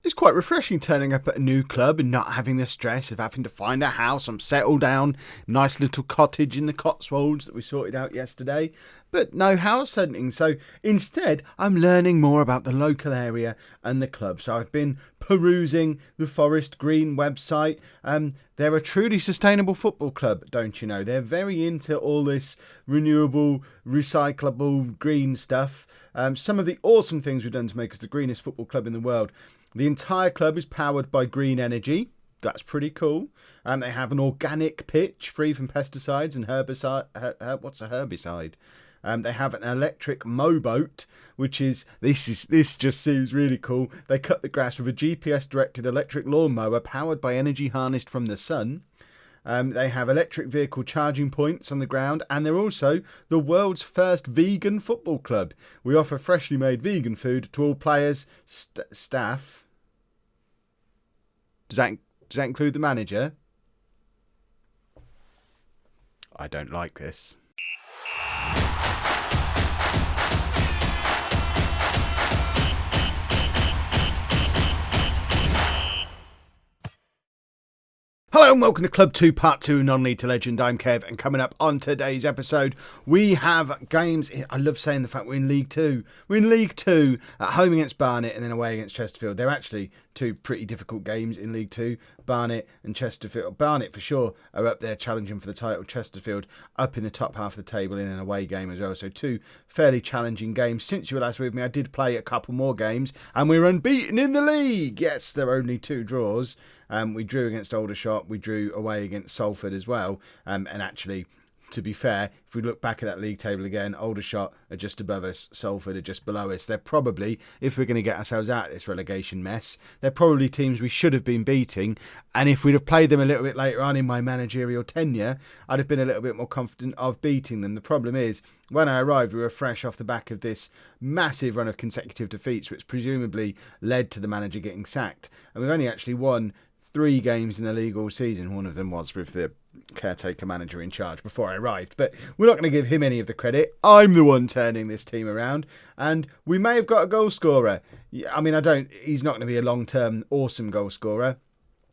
It's quite refreshing turning up at a new club and not having the stress of having to find a house and settle down. Nice little cottage in the Cotswolds that we sorted out yesterday. But no house hunting, so instead I'm learning more about the local area and the club. So I've been perusing the Forest Green website. They're a truly sustainable football club, don't you know? They're very into all this renewable, recyclable, green stuff. Some of the awesome things we've done to make us the greenest football club in the world. The entire club is powered by green energy. That's pretty cool. They have an organic pitch free from pesticides and herbicide. What's a herbicide? They have an electric mowboat, which is this just seems really cool. They cut the grass with a GPS-directed electric lawnmower powered by energy harnessed from the sun. They have electric vehicle charging points on the ground, and they're also the world's first vegan football club. We offer freshly made vegan food to all players, staff. Does that include the manager? I don't like this. Hello and welcome to Club 2 Part 2 Non-League to Legend. I'm Kev, and coming up on today's episode we have games. I love saying the fact we're in League 2. We're in League 2 at home against Barnet and then away against Chesterfield. They're actually two pretty difficult games in League 2. Barnet and Chesterfield. Barnet for sure are up there challenging for the title. Chesterfield up in the top half of the table in an away game as well. So two fairly challenging games. Since you were last with me, I did play a couple more games and we're unbeaten in the league. Yes, there are only two draws. We drew against Aldershot, we drew away against Salford as well, and actually, to be fair, if we look back at that league table again, Aldershot are just above us, Salford are just below us. They're probably, if we're going to get ourselves out of this relegation mess, they're probably teams we should have been beating, and if we'd have played them a little bit later on in my managerial tenure, I'd have been a little bit more confident of beating them. The problem is, when I arrived, we were fresh off the back of this massive run of consecutive defeats, which presumably led to the manager getting sacked, and we've only actually won 3 games in the league all season. One of them was with the caretaker manager in charge before I arrived. But we're not going to give him any of the credit. I'm the one turning this team around. And we may have got a goal scorer. I mean, he's not going to be a long-term awesome goal scorer.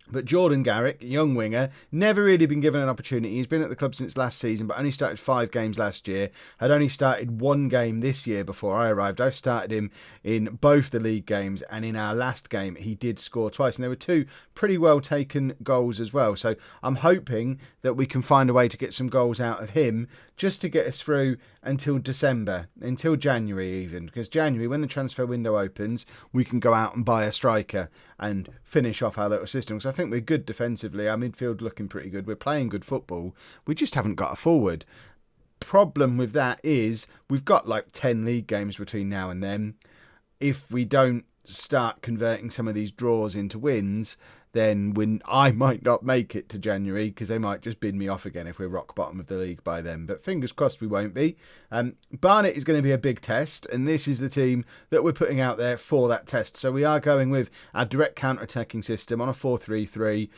But Jordan Garrick, young winger, never really been given an opportunity. He's been at the club since last season, but only started 5 games last year. Had only started 1 game this year before I arrived. I've started him in both the league games, and in our last game, he did score twice. And there were 2 pretty well taken goals as well. So I'm hoping that we can find a way to get some goals out of him just to get us through until December, until January even. Because January, when the transfer window opens, we can go out and buy a striker and finish off our little system. Because I think we're good defensively. Our midfield looking pretty good. We're playing good football. We just haven't got a forward. Problem with that is we've got like 10 league games between now and then. If we don't start converting some of these draws into wins, then I might not make it to January because they might just bin me off again if we're rock bottom of the league by then. But fingers crossed we won't be. Barnet is going to be a big test, and this is the team that we're putting out there for that test. So we are going with our direct counter-attacking system on a 4-3-3.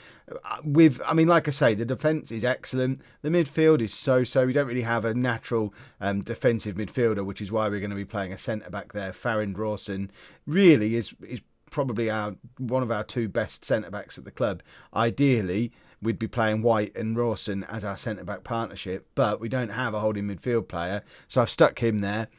Like I say, the defence is excellent. The midfield is so-so. We don't really have a natural defensive midfielder, which is why we're going to be playing a centre-back there. Farrind Rawson really is probably one of our 2 best centre-backs at the club. Ideally, we'd be playing White and Rawson as our centre-back partnership, but we don't have a holding midfield player, so I've stuck him there.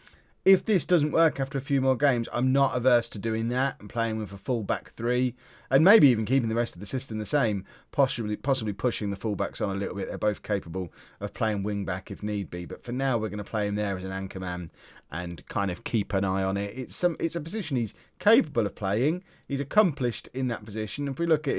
If this doesn't work after a few more games, I'm not averse to doing that and playing with a full-back 3, and maybe even keeping the rest of the system the same, possibly pushing the full-backs on a little bit. They're both capable of playing wing-back if need be, but for now we're going to play him there as an anchor man and kind of keep an eye on it. It's a position he's capable of playing. He's accomplished in that position. If we look at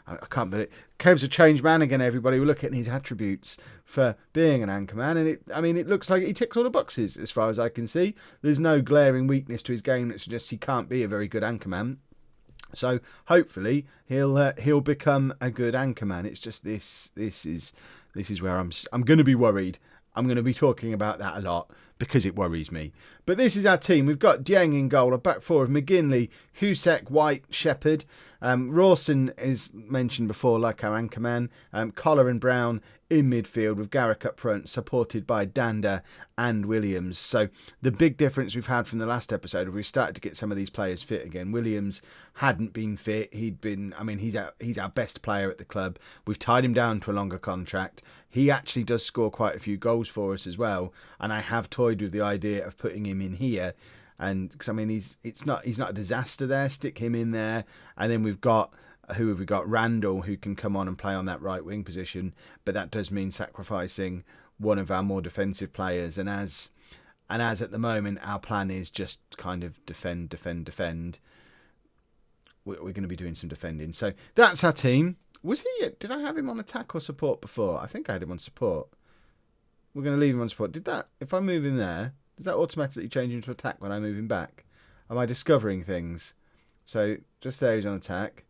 I can't believe it, Kev's a changed man again, everybody. We look at his attributes for being an anchor man, and it looks like he ticks all the boxes as far as I can see. There's no glaring weakness to his game that suggests he can't be a very good anchor man. So hopefully he'll become a good anchor man. It's just this is where I'm going to be worried. I'm going to be talking about that a lot because it worries me. But this is our team. We've got Dieng in goal, a back four of McGinley, Husek, White, Shepherd. Rawson is mentioned before, like our anchorman. Collar and Brown in midfield with Garrick up front, supported by Danda and Williams. So the big difference we've had from the last episode, we've started to get some of these players fit again. Williams hadn't been fit. He's our best player at the club. We've tied him down to a longer contract. He actually does score quite a few goals for us as well. And I have toyed with the idea of putting him in here. And because he's not a disaster there. Stick him in there, and then we've got Randall, who can come on and play on that right wing position. But that does mean sacrificing one of our more defensive players. And as at the moment our plan is just kind of defend. We're going to be doing some defending. So that's our team. Did I have him on attack or support before? I think I had him on support. We're going to leave him on support. If I move him there, does that automatically change him to attack when I move him back? Am I discovering things? So just there, he's on attack.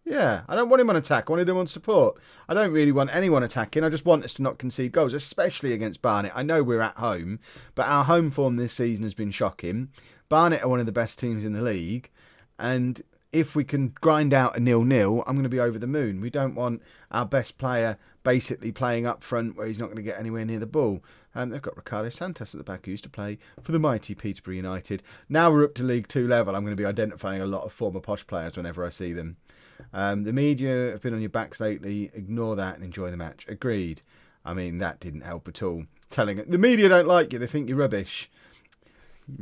Yeah, I don't want him on attack. I wanted him on support. I don't really want anyone attacking. I just want us to not concede goals, especially against Barnet. I know we're at home, but our home form this season has been shocking. Barnet are one of the best teams in the league, and if we can grind out a 0-0, I'm going to be over the moon. We don't want our best player basically playing up front where he's not going to get anywhere near the ball. They've got Ricardo Santos at the back, who used to play for the mighty Peterborough United. Now we're up to League 2 level. I'm going to be identifying a lot of former posh players whenever I see them. The media have been on your backs lately. Ignore that and enjoy the match. Agreed. That didn't help at all. The media don't like you. They think you're rubbish.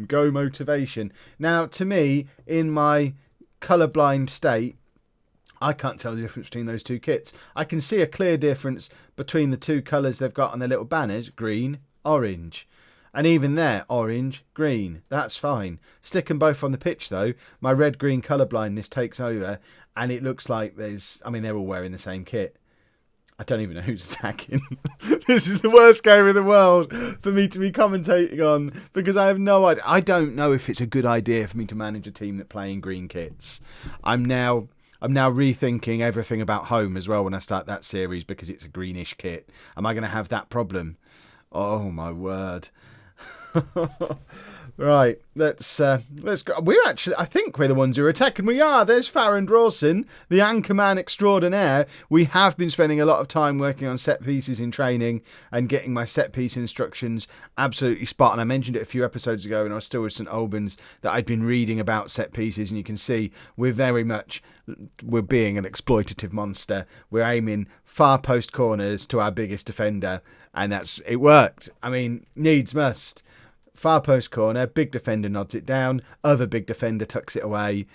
Go motivation. Now, to me, in my colourblind state, I can't tell the difference between those two kits. I can see a clear difference between the two colours they've got on their little banners, green, orange. And even there, orange, green. That's fine. Stick them both on the pitch, though. My red-green colourblindness takes over, and it looks like they're all wearing the same kit. I don't even know who's attacking. This is the worst game in the world for me to be commentating on, because I have no idea. I don't know if it's a good idea for me to manage a team that play in green kits. I'm now rethinking everything about home as well when I start that series, because it's a greenish kit. Am I going to have that problem? Oh my word. Right, let's go. I think we're the ones who are attacking. We are. There's Farron Rawson, the anchorman extraordinaire. We have been spending a lot of time working on set pieces in training and getting my set piece instructions absolutely spot on. I mentioned it a few episodes ago when I was still with St Albans that I'd been reading about set pieces, and you can see we're being an exploitative monster. We're aiming far post corners to our biggest defender, and it worked. Needs must. Far post corner, big defender nods it down, other big defender tucks it away.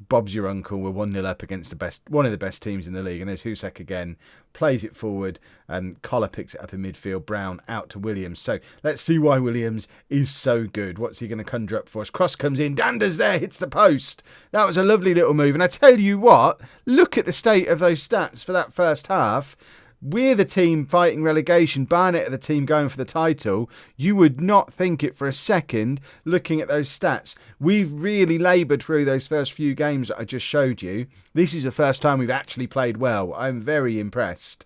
Bob's your uncle. We're 1-0 up against one of the best teams in the league. And there's Husek again, plays it forward, and Collar picks it up in midfield. Brown out to Williams. So let's see why Williams is so good. What's he going to conjure up for us? Cross comes in, Dander's there, hits the post. That was a lovely little move. And I tell you what, look at the state of those stats for that first half. We're the team fighting relegation. Barnet are the team going for the title. You would not think it for a second looking at those stats. We've really laboured through those first few games that I just showed you. This is the first time we've actually played well. I'm very impressed.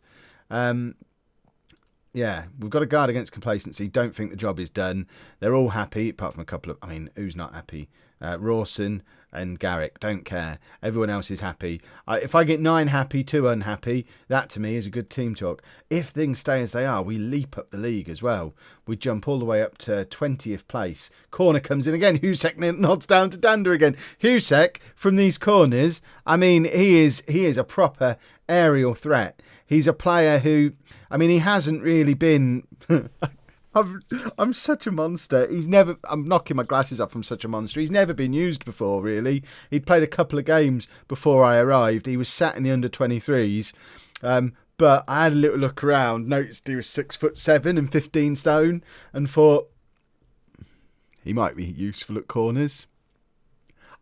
We've got to guard against complacency. Don't think the job is done. They're all happy, apart from a couple of... who's not happy? Rawson and Garrick, don't care. Everyone else is happy. If I get 9 happy, 2 unhappy, that to me is a good team talk. If things stay as they are, we leap up the league as well. We jump all the way up to 20th place. Corner comes in again. Husek nods down to Dander again. Husek, from these corners, he is a proper aerial threat. He's a player who, he hasn't really been... I'm such a monster. I'm knocking my glasses off. I'm such a monster. He's never been used before, really. He'd played a couple of games before I arrived. He was sat in the under-23s. But I had a little look around, noticed he was 6'7" and 15 stone, and thought he might be useful at corners.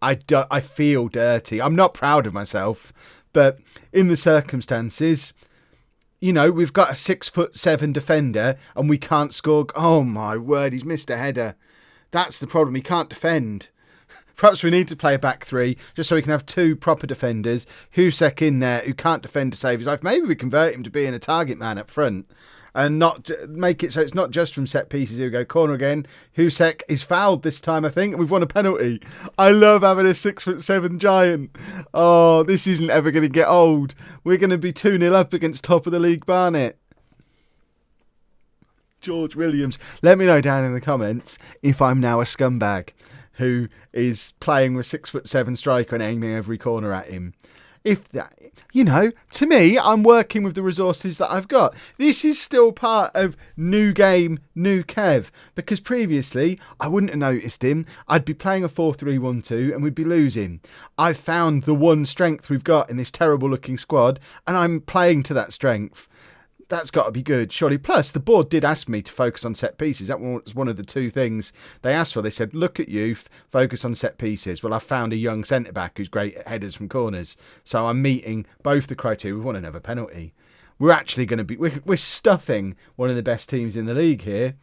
I feel dirty. I'm not proud of myself, but in the circumstances... we've got a 6'7" defender and we can't score. Oh my word, he's missed a header. That's the problem. He can't defend. Perhaps we need to play a back three just so we can have two proper defenders. Husek in there who can't defend to save his life. Maybe we convert him to being a target man up front and not make it so it's not just from set pieces. Here we go, corner again. Husek is fouled this time, I think, and we've won a penalty. I love having a 6'7" giant. Oh, this isn't ever going to get old. We're going to be 2-0 up against top of the league Barnet. George Williams. Let me know down in the comments if I'm now a scumbag who is playing with 6'7" striker and aiming every corner at him. If that, to me, I'm working with the resources that I've got. This is still part of new game, new Kev, because previously I wouldn't have noticed him. I'd be playing a 4-3-1-2 and we'd be losing. I've found the one strength we've got in this terrible looking squad and I'm playing to that strength. That's got to be good, surely. Plus, the board did ask me to focus on set pieces. That was one of the two things they asked for. They said, look at youth, focus on set pieces. Well, I found a young centre-back who's great at headers from corners. So I'm meeting both the criteria. We want another penalty. We're actually going to be... We're stuffing one of the best teams in the league here.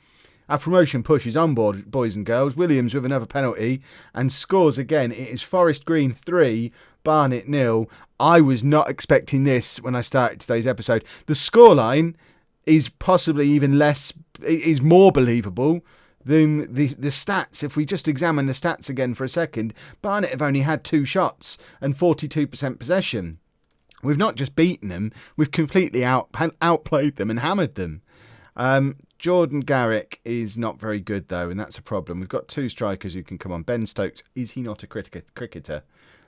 Our promotion push is on board, boys and girls. Williams with another penalty and scores again. It is Forest Green 3, Barnet 0. I was not expecting this when I started today's episode. The scoreline is possibly even less, is more believable than the stats. If we just examine the stats again for a second, Barnet have only had 2 shots and 42% possession. We've not just beaten them, we've completely outplayed them and hammered them. Jordan Garrick is not very good though, and that's a problem. We've got 2 strikers who can come on. Ben Stokes, is he not a cricketer?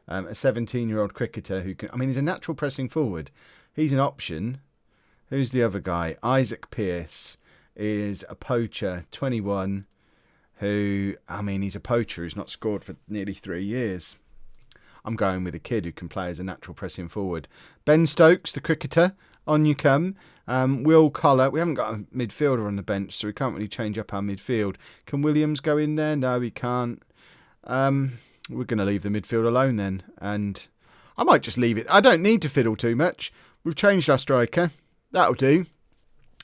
A 17-year-old cricketer who can... he's a natural pressing forward. He's an option. Who's the other guy? Isaac Pearce is a poacher, 21, who... he's a poacher who's not scored for nearly 3 years. I'm going with a kid who can play as a natural pressing forward. Ben Stokes, the cricketer, on you come. Will Collar. We haven't got a midfielder on the bench, so we can't really change up our midfield. Can Williams go in there? No, he can't. We're going to leave the midfield alone then. And I might just leave it. I don't need to fiddle too much. We've changed our striker. That'll do.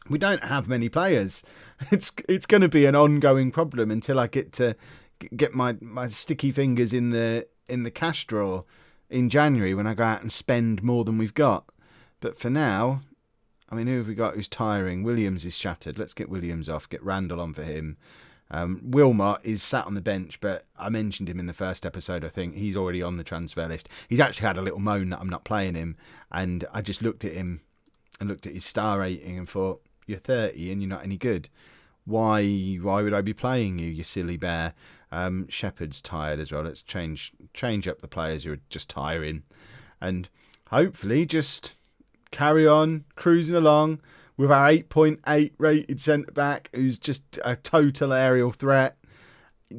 We don't have many players. It's going to be an ongoing problem until I get my sticky fingers in the cash drawer in January when I go out and spend more than we've got. But for now, who have we got who's tiring? Williams is shattered. Let's get Williams off. Get Randall on for him. Wilmot is sat on the bench, but I mentioned him in the first episode. I think he's already on the transfer list. He's actually had a little moan that I'm not playing him, and I just looked at him and looked at his star rating and thought, you're 30 and you're not any good. Why would I be playing you, you silly bear? Shepherd's tired as well. Let's change up the players who are just tiring, and hopefully just carry on cruising along with our 8.8 rated centre-back who's just a total aerial threat,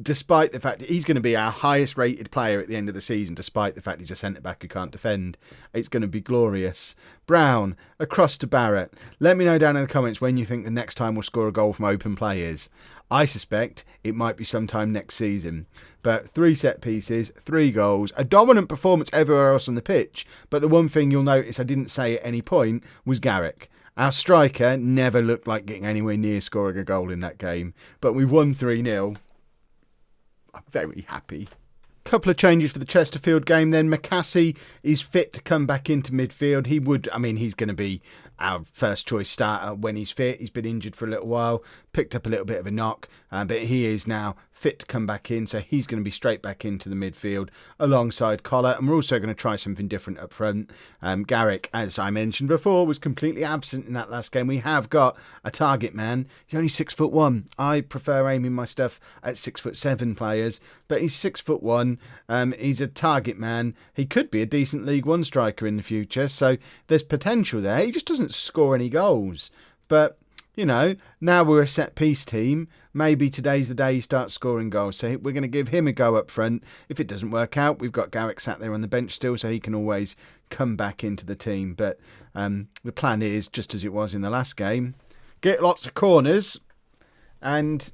despite the fact that he's going to be our highest rated player at the end of the season, despite the fact he's a centre-back who can't defend. It's going to be glorious. Brown, across to Barrett. Let me know down in the comments when you think the next time we'll score a goal from open play is. I suspect it might be sometime next season. But 3 set pieces, 3 goals, a dominant performance everywhere else on the pitch. But the one thing you'll notice I didn't say at any point was Garrick. Our striker never looked like getting anywhere near scoring a goal in that game. But we won 3-0. I'm very happy. Couple of changes for the Chesterfield game then. McCassie is fit to come back into midfield. He's going to be our first choice starter when he's fit. He's been injured for a little while, picked up a little bit of a knock, but he is now fit to come back in, so he's going to be straight back into the midfield alongside Collar, and we're also going to try something different up front. Garrick, as I mentioned before, was completely absent in that last game. We have got a target man. He's only 6'1". I prefer aiming my stuff at 6'7" players, but he's 6'1". He's a target man. He could be a decent League One striker in the future, so there's potential there. He just doesn't score any goals, but now we're a set-piece team. Maybe today's the day he starts scoring goals. So we're going to give him a go up front. If it doesn't work out, we've got Garrick sat there on the bench still, so he can always come back into the team. But the plan is, just as it was in the last game, get lots of corners and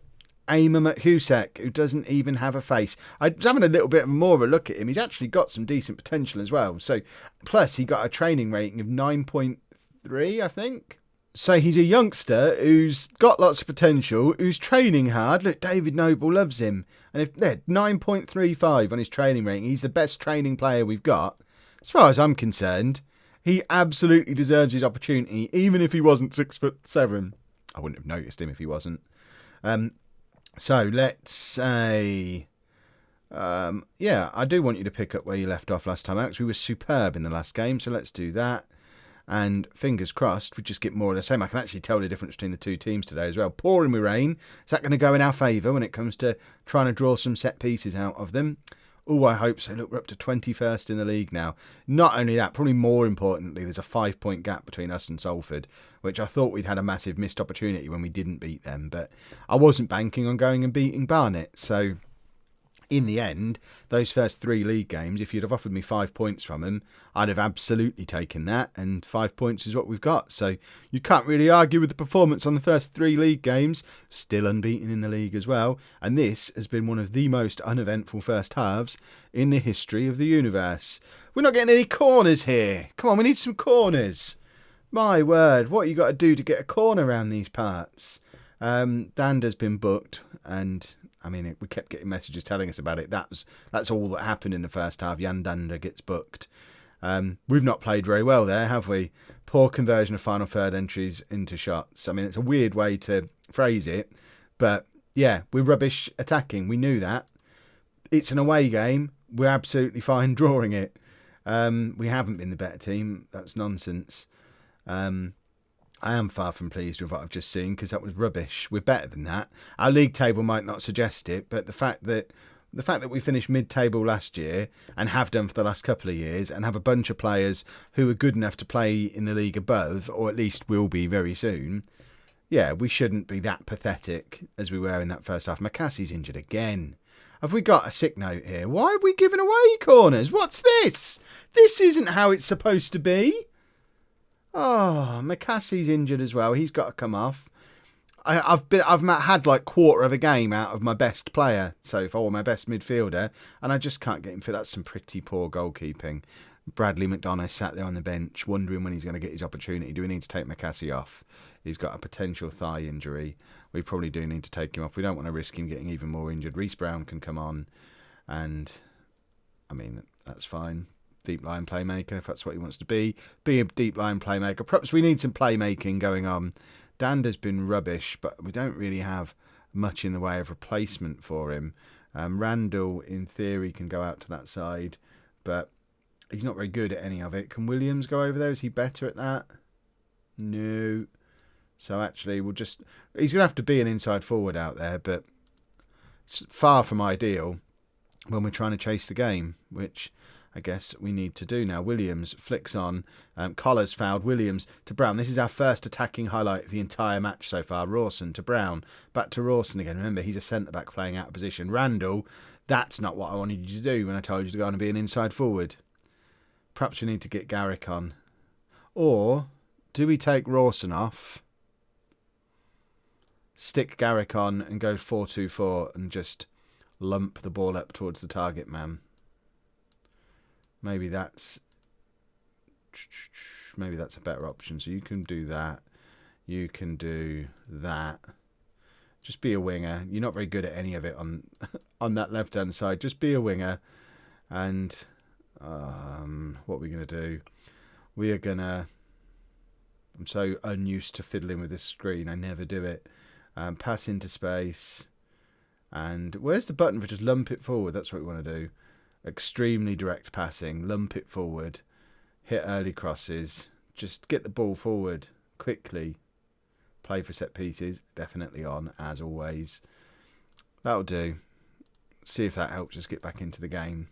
aim them at Husek, who doesn't even have a face. I was having a little bit more of a look at him. He's actually got some decent potential as well. So plus, he got a training rating of 9.3, I think. So he's a youngster who's got lots of potential, who's training hard. Look, David Noble loves him. And if 9.35 on his training rating, he's the best training player we've got. As far as I'm concerned, he absolutely deserves his opportunity, even if he wasn't 6'7". I wouldn't have noticed him if he wasn't. So let's say, I do want you to pick up where you left off last time out, because we were superb in the last game. So let's do that. And fingers crossed, we just get more of the same. I can actually tell the difference between the two teams today as well. Pouring with rain. Is that going to go in our favour when it comes to trying to draw some set pieces out of them? Oh, I hope so. Look, we're up to 21st in the league now. Not only that, probably more importantly, there's a 5-point gap between us and Salford, which I thought we'd had a massive missed opportunity when we didn't beat them. But I wasn't banking on going and beating Barnet. So in the end, those first 3 league games, if you'd have offered me 5 points from them, I'd have absolutely taken that. And 5 points is what we've got. So you can't really argue with the performance on the first 3 league games. Still unbeaten in the league as well. And this has been one of the most uneventful first halves in the history of the universe. We're not getting any corners here. Come on, we need some corners. My word, what you got to do to get a corner around these parts? Dander's been booked, and I mean, we kept getting messages telling us about it. That's all that happened in the first half. Jan Dander gets booked. We've not played very well there, have we? Poor conversion of final third entries into shots. I mean, it's a weird way to phrase it, but yeah, we're rubbish attacking. We knew that. It's an away game. We're absolutely fine drawing it. We haven't been the better team. That's nonsense. I am far from pleased with what I've just seen, because that was rubbish. We're better than that. Our league table might not suggest it, but the fact that we finished mid-table last year and have done for the last couple of years, and have a bunch of players who are good enough to play in the league above, or at least will be very soon, yeah, we shouldn't be that pathetic as we were in that first half. McCassie's injured again. Have we got a sick note here? Why are we giving away corners? What's this? This isn't how it's supposed to be. Oh, McCassie's injured as well. He's got to come off. I've had like quarter of a game out of my best player so far, or my best midfielder, and I just can't get him fit. That's some pretty poor goalkeeping. Bradley McDonough sat there on the bench, wondering when he's going to get his opportunity. Do we need to take McCassie off? He's got a potential thigh injury. We probably do need to take him off. We don't want to risk him getting even more injured. Reece Brown can come on, and I mean, that's fine. Deep line playmaker, if that's what he wants to be a deep line playmaker. Perhaps we need some playmaking going on. Dander's been rubbish, but we don't really have much in the way of replacement for him. Randall, in theory, can go out to that side, but he's not very good at any of it. Can Williams go over there? Is he better at that? No. So actually, he's going to have to be an inside forward out there, but it's far from ideal when we're trying to chase the game, which I guess we need to do now. Williams flicks on. Collar's fouled Williams to Brown. This is our first attacking highlight of the entire match so far. Rawson to Brown. Back to Rawson again. Remember, he's a centre-back playing out of position. Randall, that's not what I wanted you to do when I told you to go on and be an inside forward. Perhaps we need to get Garrick on. Or do we take Rawson off, stick Garrick on and go 4-2-4 and just lump the ball up towards the target man? Maybe that's a better option. So you can do that. You can do that. Just be a winger. You're not very good at any of it on that left-hand side. Just be a winger. And what are we going to do? We are going to... I'm so unused to fiddling with this screen. I never do it. Pass into space. And where's the button for just lump it forward? That's what we want to do. Extremely direct passing, lump it forward, hit early crosses, just get the ball forward quickly, play for set pieces, definitely on, as always. That'll do. See if that helps us get back into the game.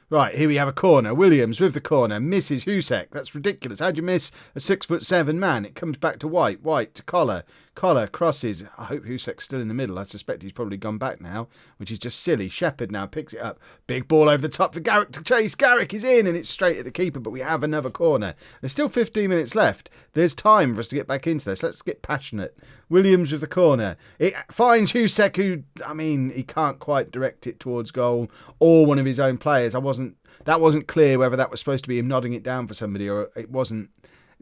Right, here we have a corner. Williams with the corner. Misses Husek. That's ridiculous. How'd you miss a 6'7" man? It comes back to White. White to Collar. Collar crosses. I hope Husek's still in the middle. I suspect he's probably gone back now, which is just silly. Shepherd now picks it up. Big ball over the top for Garrick to chase. Garrick is in, and it's straight at the keeper, but we have another corner. There's still 15 minutes left. There's time for us to get back into this. Let's get passionate. Williams with the corner. It finds Husek, who, I mean, he can't quite direct it towards goal or one of his own players. That wasn't clear whether that was supposed to be him nodding it down for somebody or it wasn't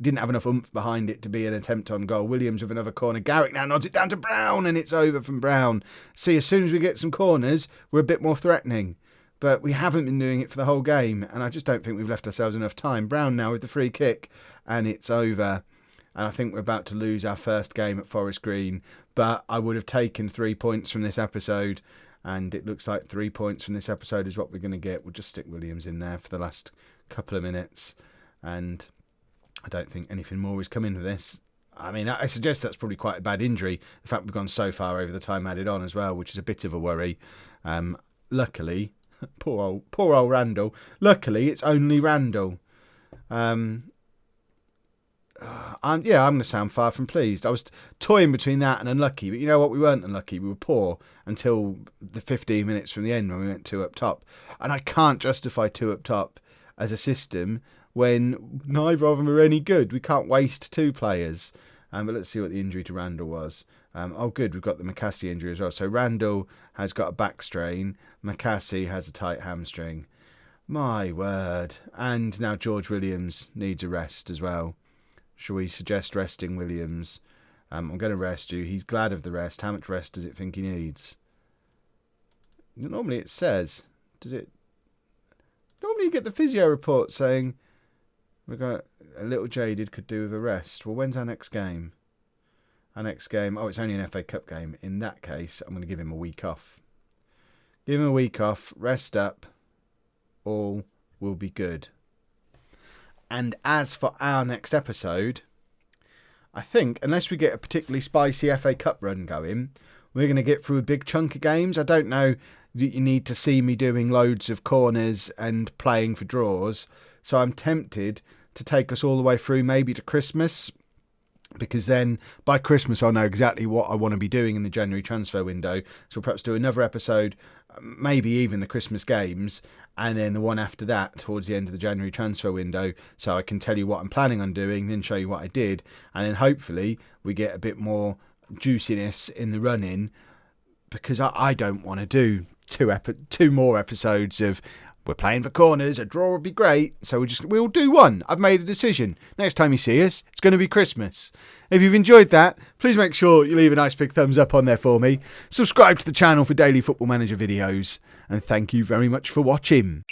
didn't have enough oomph behind it to be an attempt on goal. Williams with another corner. Garrick now nods it down to Brown, and it's over from Brown. See, as soon as we get some corners, we're a bit more threatening. But we haven't been doing it for the whole game, and I just don't think we've left ourselves enough time. Brown now with the free kick, and it's over. And I think we're about to lose our first game at Forest Green. But I would have taken 3 points from this episode, and it looks like 3 points from this episode is what we're going to get. We'll just stick Williams in there for the last couple of minutes, and I don't think anything more is coming of this. I mean, I suggest that's probably quite a bad injury. The fact we've gone so far over the time added on as well, which is a bit of a worry. Luckily, poor old Randall. Luckily, it's only Randall. I'm going to sound far from pleased. I was toying between that and unlucky, but you know what? We weren't unlucky. We were poor until the 15 minutes from the end when we went 2 up top. And I can't justify 2 up top as a system when neither of them are any good. We can't waste 2 players. But let's see what the injury to Randall was. Good, we've got the McCassie injury as well. So Randall has got a back strain. McCassie has a tight hamstring. My word. And now George Williams needs a rest as well. Shall we suggest resting Williams? I'm going to rest you. He's glad of the rest. How much rest does it think he needs? Normally it says. Does it? Normally you get the physio report saying we've got a little jaded, could do with a rest. Well, when's our next game? Our next game, it's only an FA Cup game. In that case, I'm going to give him a week off. Give him a week off, rest up, all will be good. And as for our next episode, I think, unless we get a particularly spicy FA Cup run going, we're going to get through a big chunk of games. I don't know that you need to see me doing loads of corners and playing for draws. So I'm tempted to take us all the way through maybe to Christmas, because then by Christmas I'll know exactly what I want to be doing in the January transfer window. So we'll perhaps do another episode, maybe even the Christmas games, and then the one after that towards the end of the January transfer window, so I can tell you what I'm planning on doing, then show you what I did, and then hopefully we get a bit more juiciness in the run-in, because I don't want to do two more episodes of we're playing for corners, a draw would be great, so we'll do one. I've made a decision. Next time you see us, it's going to be Christmas. If you've enjoyed that, please make sure you leave a nice big thumbs up on there for me. Subscribe to the channel for daily Football Manager videos, and thank you very much for watching.